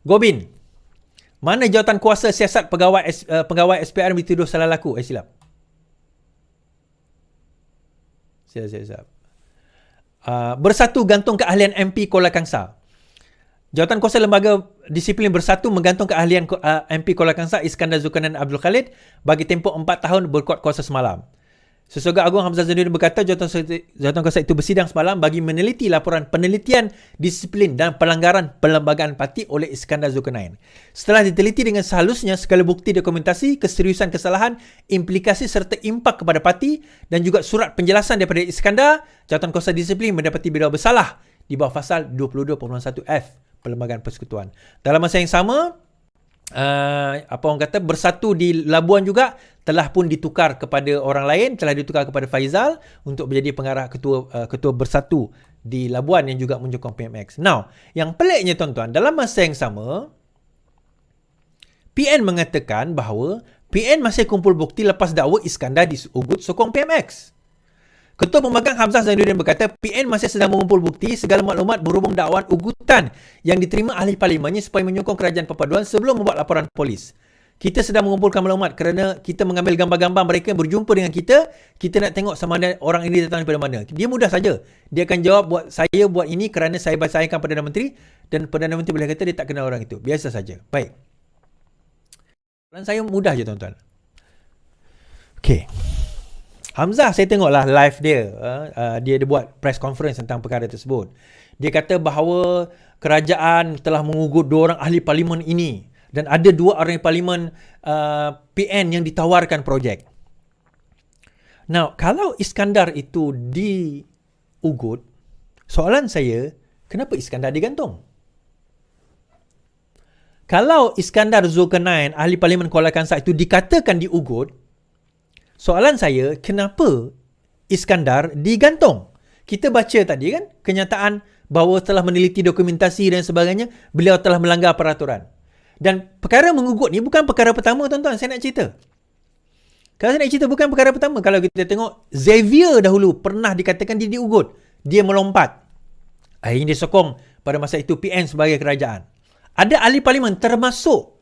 Gobin, mana jawatan kuasa siasat pegawai SPRM dituduh salah laku? Silap. Silap. Bersatu gantung keahlian MP Kuala Kangsar. Jawatan kuasa lembaga disiplin bersatu menggantung keahlian MP Kuala Kangsar Iskandar Zulkarnain Abdul Khalid bagi tempoh 4 tahun berkuat kuasa semalam. Sesogak Agung Hamzah Zainuddin berkata jawatan kuasa itu bersidang semalam bagi meneliti laporan penelitian disiplin dan pelanggaran perlembagaan parti oleh Iskandar Zulkarnain. Setelah diteliti dengan sehalusnya segala bukti dokumentasi, keseriusan kesalahan, implikasi serta impak kepada parti dan juga surat penjelasan daripada Iskandar, jawatan kuasa disiplin mendapati beliau bersalah di bawah pasal 22.1F Perlembagaan Persekutuan. Dalam masa yang sama, bersatu di Labuan juga telah pun ditukar kepada orang lain, telah ditukar kepada Faizal untuk menjadi pengarah ketua bersatu di Labuan yang juga menyokong PMX. Now, yang peliknya tuan-tuan, dalam masa yang sama PN mengatakan bahawa PN masih kumpul bukti lepas dakwa Iskandar diugut sokong PMX. Ketua Pemegang Hamzah Zainuddin berkata PN masih sedang mengumpul bukti segala maklumat berhubung dakwaan ugutan yang diterima ahli parlimennya supaya menyokong kerajaan perpaduan sebelum membuat laporan polis. Kita sedang mengumpulkan maklumat kerana kita mengambil gambar-gambar mereka yang berjumpa dengan kita. Kita nak tengok sama ada orang ini datang daripada mana. Dia mudah saja. Dia akan jawab saya buat ini kerana saya sayangkan Perdana Menteri dan Perdana Menteri boleh kata dia tak kenal orang itu. Biasa saja. Baik. Dan saya mudah je tuan-tuan. Okey. Hamzah, saya tengoklah live dia. Dia buat press conference tentang perkara tersebut. Dia kata bahawa kerajaan telah mengugut 2 orang ahli parlimen ini dan ada 2 ahli parlimen PN yang ditawarkan projek. Now, kalau Iskandar itu diugut, soalan saya, kenapa Iskandar digantung? Kalau Iskandar Zulkarnain, ahli parlimen Kuala Kangsar itu dikatakan diugut, soalan saya, kenapa Iskandar digantung? Kita baca tadi kan, kenyataan bahawa telah meneliti dokumentasi dan sebagainya, beliau telah melanggar peraturan. Dan perkara mengugut ni bukan perkara pertama tuan-tuan, saya nak cerita. Kalau saya nak cerita bukan perkara pertama. Kalau kita tengok, Xavier dahulu pernah dikatakan dia diugut. Dia melompat. Akhirnya dia sokong pada masa itu PN sebagai kerajaan. Ada ahli parlimen termasuk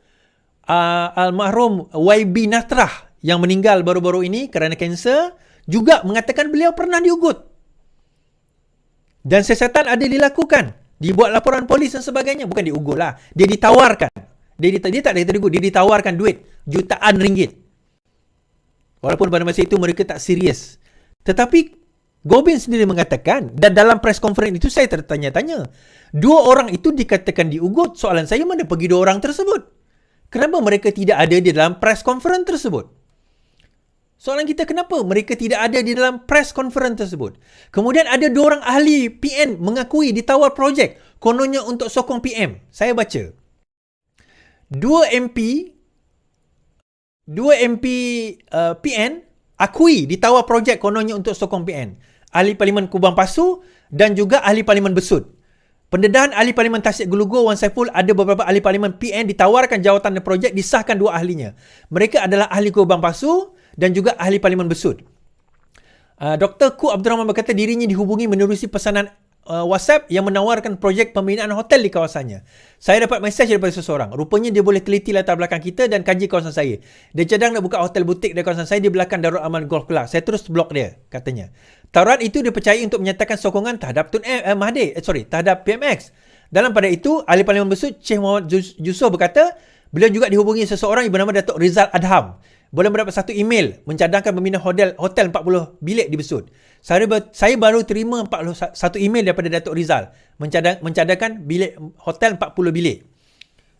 almarhum YB Natrah yang meninggal baru-baru ini kerana kanser, juga mengatakan beliau pernah diugut. Dan siasatan ada dilakukan. Dibuat laporan polis dan sebagainya. Bukan diugut lah. Dia ditawarkan. Dia tak ada diugut. Dia ditawarkan duit jutaan ringgit. Walaupun pada masa itu mereka tak serius. Tetapi Gobin sendiri mengatakan, dan dalam press conference itu saya tertanya-tanya, 2 orang itu dikatakan diugut. Soalan saya, mana pergi 2 orang tersebut? Kenapa mereka tidak ada di dalam press conference tersebut? Soalan kita, kenapa mereka tidak ada di dalam press conference tersebut? Kemudian ada 2 orang ahli PN mengakui ditawar projek kononnya untuk sokong PM. Saya baca. 2 MP PN akui ditawar projek kononnya untuk sokong PN. Ahli Parlimen Kubang Pasu dan juga ahli Parlimen Besut. Pendedahan ahli Parlimen Tasik Gelugur Wan Saiful, ada beberapa ahli Parlimen PN ditawarkan jawatan dan projek, disahkan 2 ahlinya. Mereka adalah ahli Kubang Pasu dan juga ahli Parlimen Besut. Dr. Ku Abdul Rahman berkata dirinya dihubungi menerusi pesanan WhatsApp yang menawarkan projek pembinaan hotel di kawasannya. Saya dapat mesej daripada seseorang. Rupanya dia boleh teliti latar belakang kita dan kaji kawasan saya. Dia cadang nak buka hotel butik di kawasan saya di belakang Darul Aman Golf Club. Saya terus blok dia, katanya. Tawaran itu dipercayai untuk menyatakan sokongan terhadap terhadap PMX. Dalam pada itu, ahli Parlimen Besut Syekh Muhammad Yusof berkata, beliau juga dihubungi seseorang yang bernama Datuk Rizal Adham. Boleh mendapat satu email mencadangkan membina hotel 40 bilik di Besut. Saya baru terima 41 email daripada Datuk Rizal mencadangkan bilik hotel 40 bilik.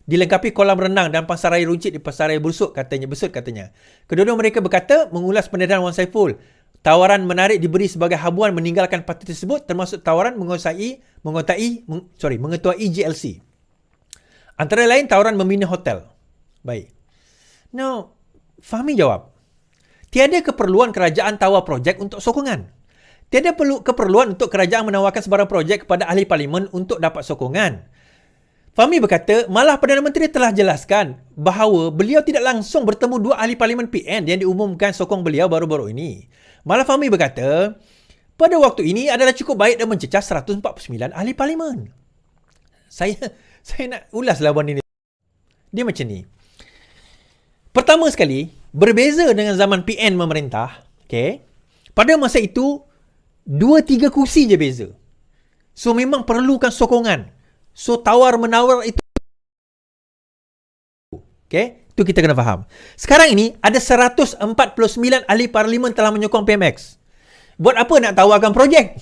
Dilengkapi kolam renang dan pasaraya runcit di pasaraya Besut katanya. Kedua-dua mereka berkata mengulas pendedahan Wan Saiful. Tawaran menarik diberi sebagai habuan meninggalkan parti tersebut, termasuk tawaran mengetuai GLC. Antara lain tawaran membina hotel. Baik. Now, Fahmi jawab, tiada keperluan kerajaan tawar projek untuk sokongan. Tiada keperluan untuk kerajaan menawarkan sebarang projek kepada ahli parlimen untuk dapat sokongan. Fahmi berkata, malah Perdana Menteri telah jelaskan bahawa beliau tidak langsung bertemu 2 ahli parlimen PN yang diumumkan sokong beliau baru-baru ini. Malah Fahmi berkata, pada waktu ini adalah cukup baik dan mencecah 149 ahli parlimen. Saya nak ulas lawan ini. Dia macam ni. Pertama sekali, berbeza dengan zaman PN memerintah, okay, pada masa itu 2-3 kursi je beza. So memang perlukan sokongan. So tawar-menawar itu, okay, itu kita kena faham. Sekarang ini ada 149 ahli parlimen telah menyokong PMX. Buat apa nak tawarkan projek?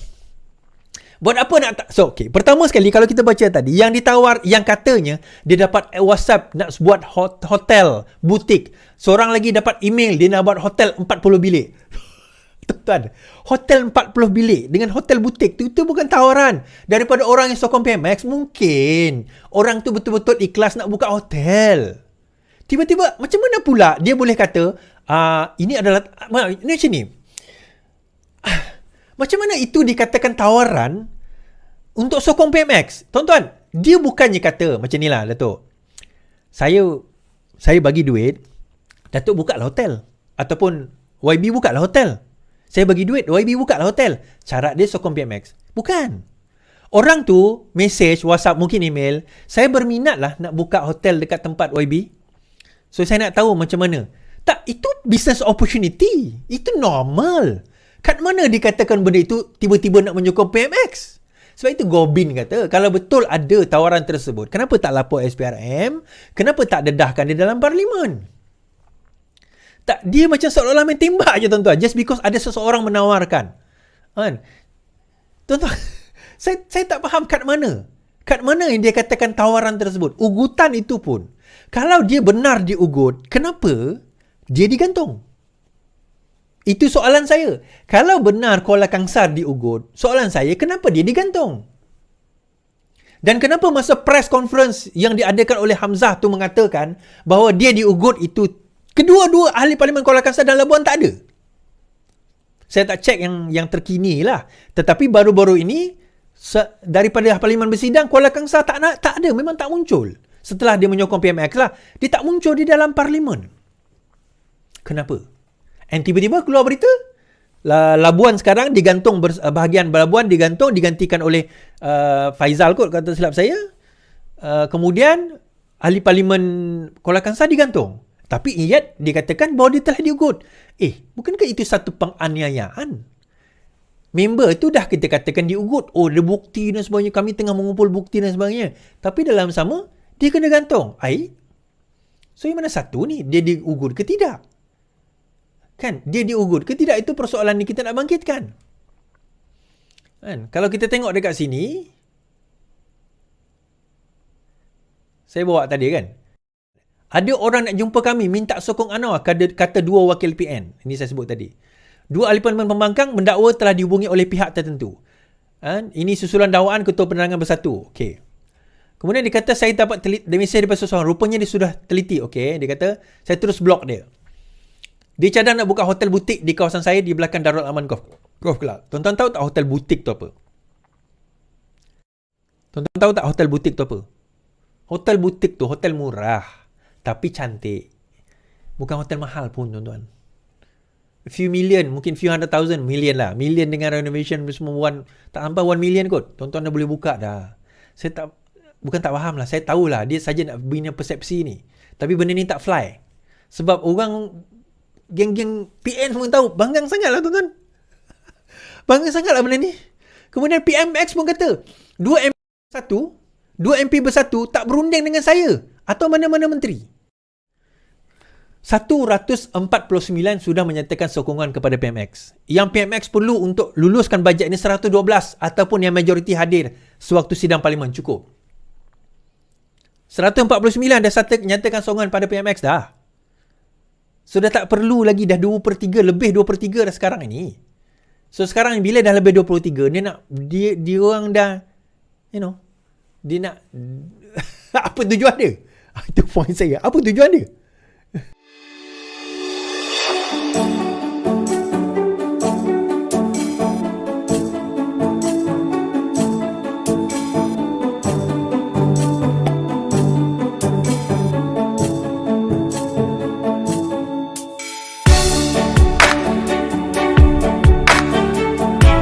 Buat apa nak so, okay, pertama sekali kalau kita baca tadi, yang ditawar, yang katanya dia dapat WhatsApp nak buat hotel, butik. Seorang lagi dapat email dia nak buat hotel 40 bilik. Tuan, hotel 40 bilik dengan hotel butik itu bukan tawaran daripada orang yang sokong PMX. Mungkin orang tu betul-betul ikhlas nak buka hotel. Tiba-tiba macam mana pula dia boleh kata ini adalah ini macam ni. Macam mana itu dikatakan tawaran untuk sokong PMX? Tuan-tuan, dia bukannya kata macam ni lah, Datuk. Saya bagi duit, Datuk buka lah hotel. Ataupun YB buka lah hotel. Saya bagi duit, YB buka lah hotel. Syarat dia sokong PMX. Bukan. Orang tu message, WhatsApp, mungkin email, saya berminat lah nak buka hotel dekat tempat YB. So saya nak tahu macam mana. Tak, itu business opportunity. Itu normal. Kat mana dikatakan benda itu tiba-tiba nak menyokong PMX? Sebab itu Gobin kata, kalau betul ada tawaran tersebut, kenapa tak lapor SPRM? Kenapa tak dedahkan di dalam parlimen? Tak, dia macam seolah-olah main tembak je, tuan-tuan. Just because ada seseorang menawarkan. Kan? Tuan-tuan, saya tak faham kat mana. Kat mana yang dia katakan tawaran tersebut? Ugutan itu pun, kalau dia benar diugut, kenapa dia digantung? Itu soalan saya. Kalau benar Kuala Kangsar diugut, soalan saya, kenapa dia digantung? Dan kenapa masa press conference yang diadakan oleh Hamzah tu mengatakan bahawa dia diugut itu, kedua-dua ahli parlimen Kuala Kangsar dan Labuan tak ada? Saya tak cek yang terkini lah. Tetapi baru-baru ini, daripada parlimen bersidang, Kuala Kangsar tak ada, memang tak muncul. Setelah dia menyokong PMX lah, dia tak muncul di dalam parlimen. Kenapa? And tiba-tiba keluar berita, Labuan sekarang digantung, bahagian Labuan digantikan oleh Faizal kot, kata silap saya. Kemudian ahli parlimen Kuala Kangsar digantung. Tapi yet dikatakan bahawa dia telah diugut. Bukankah itu satu penganiayaan? Member tu dah kita katakan diugut. Oh, ada bukti dan sebagainya. Kami tengah mengumpul bukti dan sebagainya. Tapi dalam sama, dia kena gantung. So yang mana satu ni? Dia diugut ke tidak? Kan? Dia diugut ke tidak? Itu persoalan ni kita nak bangkitkan. Kan? Kalau kita tengok dekat sini, saya bawa tadi kan, ada orang nak jumpa kami, minta sokong Anwar, kata dua wakil PN. Ini saya sebut tadi. Dua ahli parlimen pembangkang mendakwa telah dihubungi oleh pihak tertentu. Ini susulan dakwaan Ketua Penerangan Bersatu. Okey. Kemudian dia kata, saya dapat mesej daripada seseorang. Rupanya dia sudah teliti. Okey. Dia kata, saya terus blok dia. Dia cadang nak buka hotel butik di kawasan saya di belakang Darul Aman Golf Club. Tuan-tuan tahu tak hotel butik tu apa? Tuan-tuan tahu tak hotel butik tu apa? Hotel butik tu hotel murah. Tapi cantik. Bukan hotel mahal pun, tuan-tuan. A few million, mungkin few 100,000, million lah. Million dengan renovation semua, tak sampai 1 million kot. Tuan-tuan dah boleh buka dah. Bukan tak faham lah. Saya tahulah dia saja nak bina persepsi ni. Tapi benda ni tak fly. Sebab orang, geng-geng PN semua tahu. Banggang sangat lah, tuan-tuan. Banggang sangat lah benda ni. Kemudian PMX pun kata, 2 MP bersatu tak berunding dengan saya atau mana-mana menteri. 149 sudah menyatakan sokongan kepada PMX. Yang PMX perlu untuk luluskan bajet ini 112 ataupun yang majoriti hadir sewaktu sidang parlimen cukup. 149 dah nyatakan sokongan pada PMX dah. Sudah tak perlu lagi, dah 2/3, lebih 2/3 dah sekarang ini. So sekarang bila dah lebih 23, dia orang dah, dia nak apa tujuan dia? Itu point saya. Apa tujuan dia?